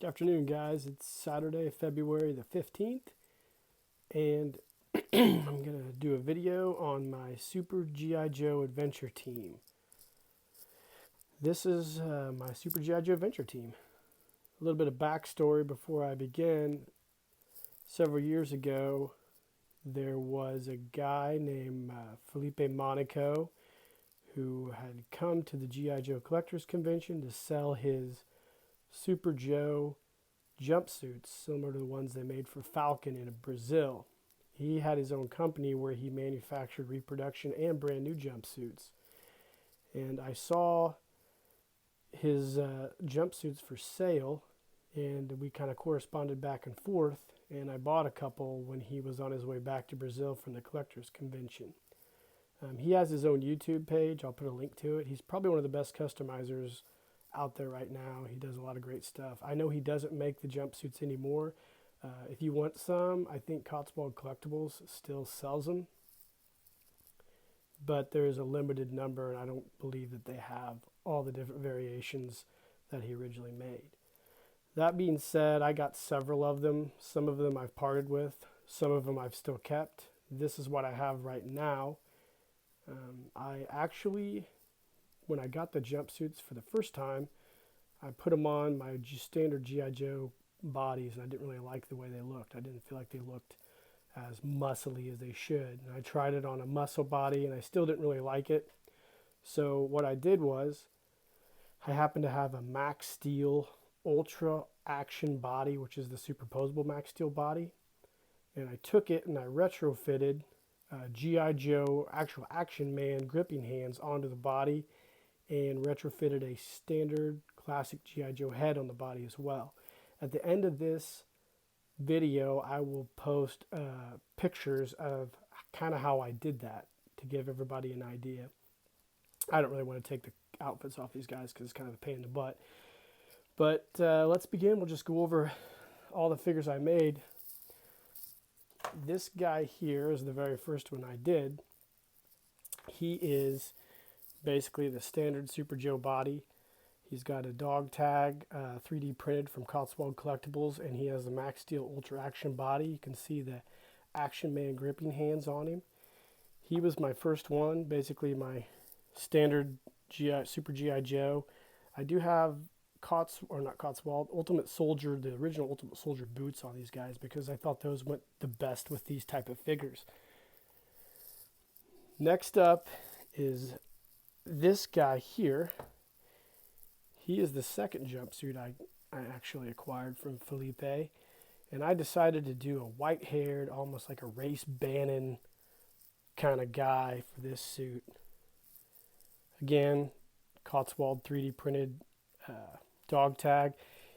Good afternoon, guys. It's Saturday, February the 15th, and I'm going to do a video on my Super G.I. Joe Adventure Team. This is my Super G.I. Joe Adventure Team. A little bit of backstory before I begin. Several years ago, there was a guy named Felipe Monaco who had come to the G.I. Joe Collectors Convention to sell his Super Joe jumpsuits, similar to the ones they made for Falcon in Brazil. He had his own company where he manufactured reproduction and brand new jumpsuits. And I saw his jumpsuits for sale, and we kind of corresponded back and forth, and I bought a couple when he was on his way back to Brazil from the Collectors Convention. He has his own YouTube page. I'll put a link to it. He's probably one of the best customizers out there right now. He does a lot of great stuff. I know he doesn't make the jumpsuits anymore. If you want some, I think Cotswold Collectibles still sells them, but there's a limited number, and I don't believe that they have all the different variations that he originally made. That being said, I got several of them. Some of them I've parted with. Some of them I've still kept. This is what I have right now. I actually, when I got the jumpsuits for the first time, I put them on my standard G.I. Joe bodies, and I didn't really like the way they looked. I didn't feel like they looked as muscly as they should. And I tried it on a muscle body, and I still didn't really like it. So what I did was, I happened to have a Max Steel Ultra Action body, which is the superposable Max Steel body, and I took it and I retrofitted G.I. Joe actual Action Man gripping hands onto the body, and retrofitted a standard classic G.I. Joe head on the body as well. At the end of this video, I will post pictures of kind of how I did that to give everybody an idea. I don't really want to take the outfits off these guys because it's kind of a pain in the butt. But let's begin. We'll just go over all the figures I made. This guy here is the very first one I did. He is basically the standard Super Joe body. He's got a dog tag 3D printed from Cotswold Collectibles, and he has the Max Steel Ultra Action body. You can see the Action Man gripping hands on him. He was my first one, basically my standard Super G.I. Joe. I do have Ultimate Soldier, the original Ultimate Soldier boots on these guys because I thought those went the best with these type of figures. Next up is this guy here. He is the second jumpsuit I actually acquired from Felipe, and I decided to do a white-haired, almost like a Race Bannon kind of guy for this suit. Again, Cotswold 3D printed dog tag.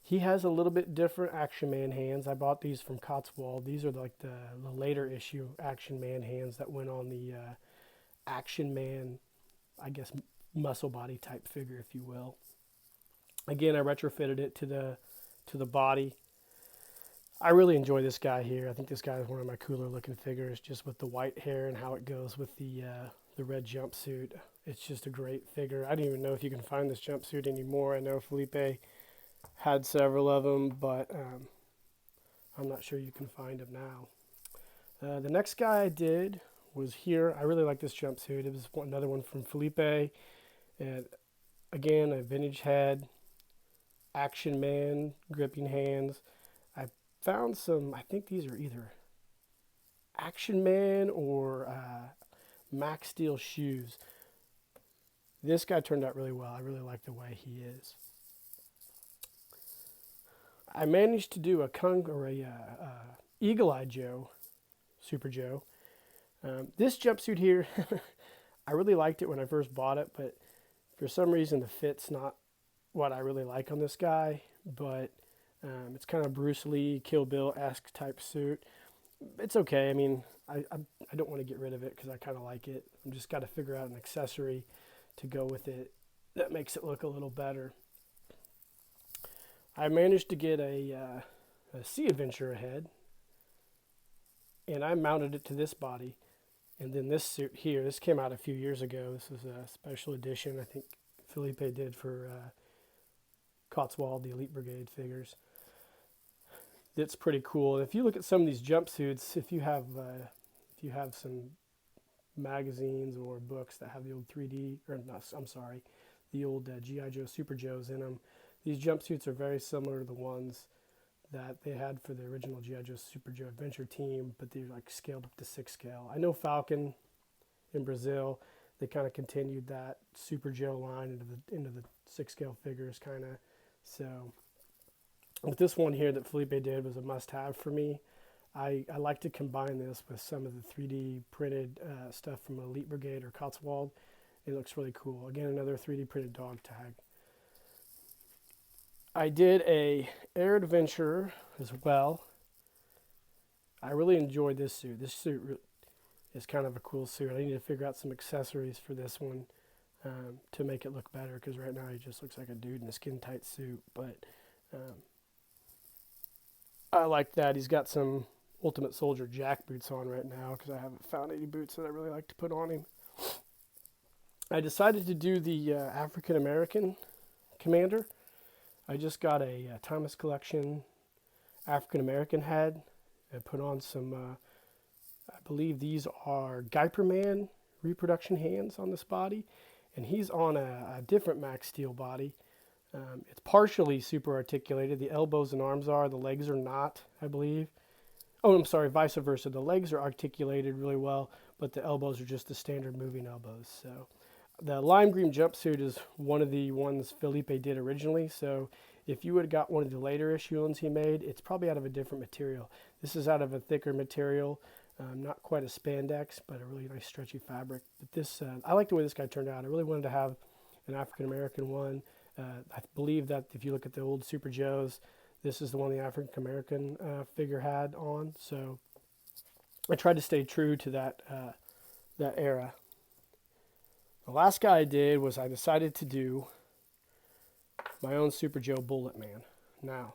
He has a little bit different Action Man hands. I bought these from Cotswold. These are like the later issue Action Man hands that went on the Action Man, I guess, muscle body type figure, if you will. Again, I retrofitted it to the body. I really enjoy this guy here. I think this guy is one of my cooler looking figures, just with the white hair and how it goes with the red jumpsuit. It's just a great figure. I don't even know if you can find this jumpsuit anymore. I know Felipe had several of them, but I'm not sure you can find them now. The next guy I did was here. I really like this jumpsuit. It was another one from Felipe, and again, a vintage head, Action Man gripping hands. I found some, I think these are either Action Man or Max Steel shoes. This guy turned out really well. I really like the way he is. I managed to do a Eagle Eye Joe, Super Joe. This jumpsuit here, I really liked it when I first bought it, but for some reason the fit's not what I really like on this guy. But it's kind of Bruce Lee, Kill Bill-esque type suit. It's okay. I mean, I don't want to get rid of it because I kind of like it. I'm just got to figure out an accessory to go with it that makes it look a little better. I managed to get a Sea Adventure head, and I mounted it to this body. And then this suit here, this came out a few years ago. This was a special edition I think Felipe did for Cotswold, the Elite Brigade figures. It's pretty cool. And if you look at some of these jumpsuits, if you have some magazines or books that have the old 3D, or not, I'm sorry, the old G.I. Joe Super Joes in them, these jumpsuits are very similar to the ones that they had for the original G.I. Joe Super Joe Adventure team, but they're like scaled up to 6 scale. I know Falcon in Brazil, they kind of continued that Super Joe line into the 6 scale figures kind of. So, but this one here that Felipe did was a must-have for me. I like to combine this with some of the 3D printed stuff from Elite Brigade or Cotswold. It looks really cool. Again, another 3D printed dog tag. I did a Air Adventure as well. I really enjoyed this suit. This suit is kind of a cool suit. I need to figure out some accessories for this one to make it look better, because right now he just looks like a dude in a skin tight suit. But I like that. He's got some Ultimate Soldier Jack boots on right now, because I haven't found any boots that I really like to put on him. I decided to do the African American Commander. I just got a Thomas Collection African American head and put on some, I believe these are Guyperman reproduction hands on this body. And he's on a different Max Steel body. It's partially super articulated. The elbows and arms are, the legs are not, I believe. Oh, I'm sorry, vice versa. The legs are articulated really well, but the elbows are just the standard moving elbows. So the lime green jumpsuit is one of the ones Felipe did originally. So if you would have got one of the later issue ones he made, it's probably out of a different material. This is out of a thicker material, not quite a spandex, but a really nice stretchy fabric. But this, I like the way this guy turned out. I really wanted to have an African American one. I believe that if you look at the old Super Joes, this is the one the African American figure had on. So I tried to stay true to that era. The last guy I did was I decided to do my own Super Joe Bullet Man. Now,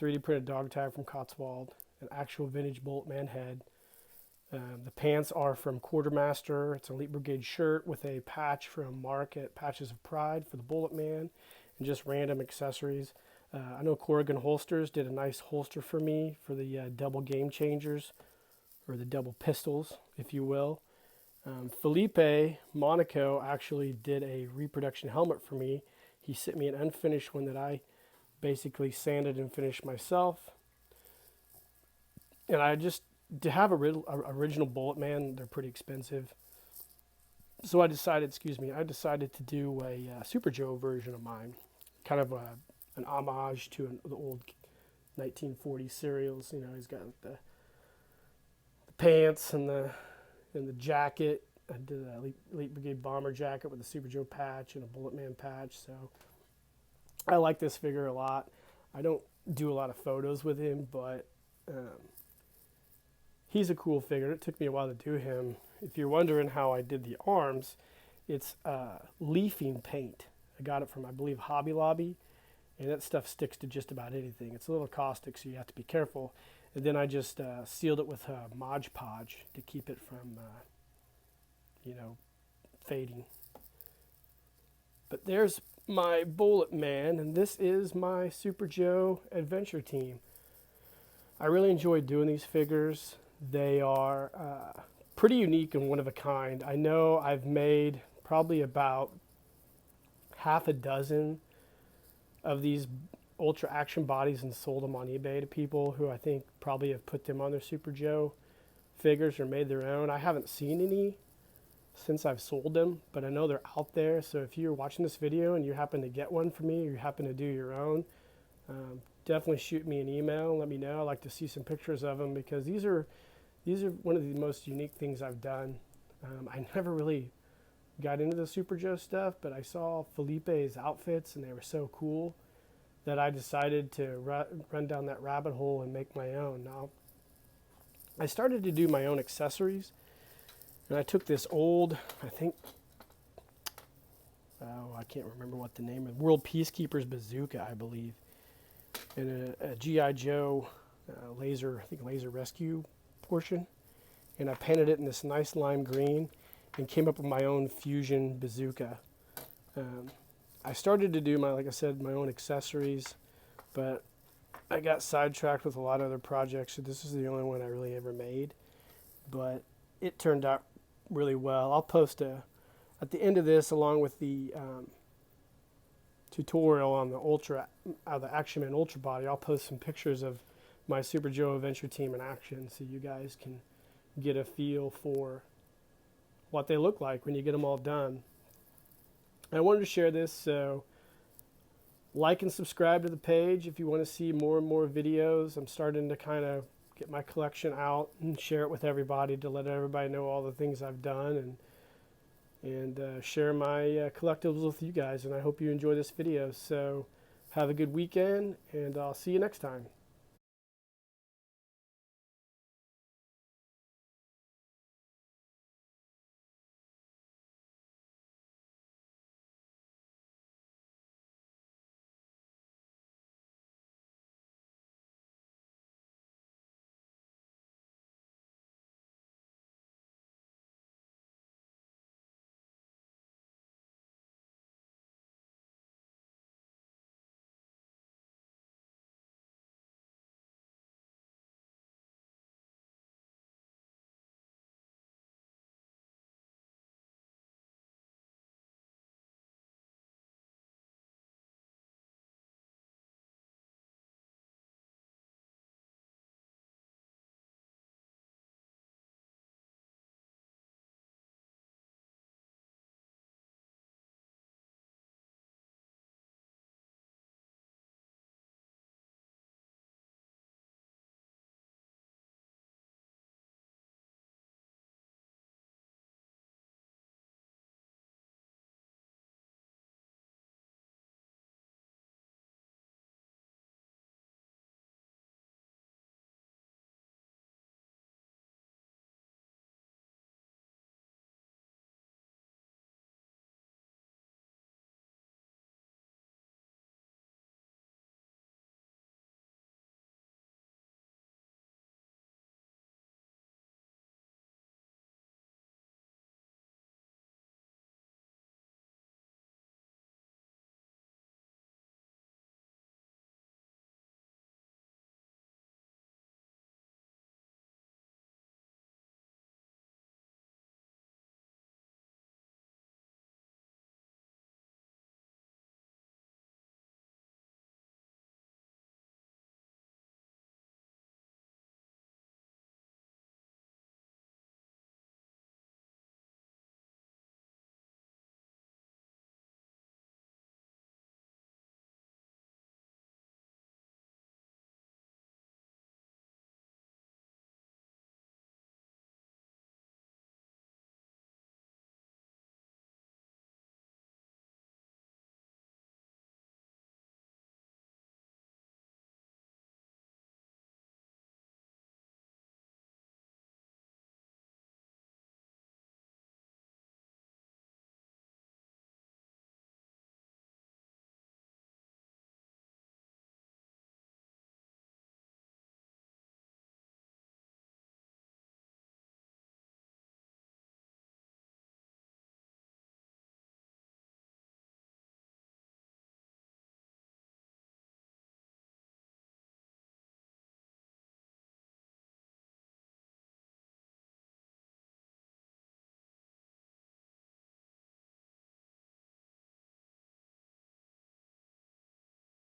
3D printed dog tag from Cotswold, an actual vintage Bullet Man head. The pants are from Quartermaster. It's an Elite Brigade shirt with a patch from Mark at Patches of Pride for the Bullet Man, and just random accessories. I know Corrigan Holsters did a nice holster for me for the double game changers, or the double pistols, if you will. Felipe Monaco actually did a reproduction helmet for me. He sent me an unfinished one that I basically sanded and finished myself. And I just, to have a original Bullet Man, they're pretty expensive. So I decided to do a Super Joe version of mine. Kind of an homage to the old 1940s serials. You know, he's got the pants and the jacket. I did an Elite Brigade bomber jacket with a Super Joe patch and a Bullet Man patch. So I like this figure a lot. I don't do a lot of photos with him, but he's a cool figure. It took me a while to do him. If you're wondering how I did the arms, it's leafing paint. I got it from, I believe, Hobby Lobby, and that stuff sticks to just about anything. It's a little caustic, so you have to be careful. And then I just sealed it with Mod Podge to keep it from, fading. But there's my Bullet Man, and this is my Super Joe Adventure Team. I really enjoyed doing these figures. They are pretty unique and one of a kind. I know I've made probably about half a dozen of these Ultra Action bodies and sold them on eBay to people who I think probably have put them on their Super Joe figures or made their own. I haven't seen any since I've sold them, but I know they're out there. So if you're watching this video and you happen to get one for me, or you happen to do your own, definitely shoot me an email and let me know. I'd like to see some pictures of them, because these are one of the most unique things I've done. I never really got into the Super Joe stuff, but I saw Felipe's outfits and they were so cool that I decided to run down that rabbit hole and make my own. Now, I started to do my own accessories, and I took this old, I can't remember what the name is, World Peacekeepers bazooka, I believe, and a G.I. Joe laser rescue portion, and I painted it in this nice lime green and came up with my own fusion bazooka. I started to do my own accessories, but I got sidetracked with a lot of other projects, so this is the only one I really ever made. But it turned out really well. I'll post at the end of this, along with the tutorial on the Action Man Ultra Body. I'll post some pictures of my Super Joe Adventure team in action, so you guys can get a feel for what they look like when you get them all done. I wanted to share this, so like and subscribe to the page if you want to see more and more videos. I'm starting to kind of get my collection out and share it with everybody to let everybody know all the things I've done, and share my collectibles with you guys. And I hope you enjoy this video. So have a good weekend, and I'll see you next time.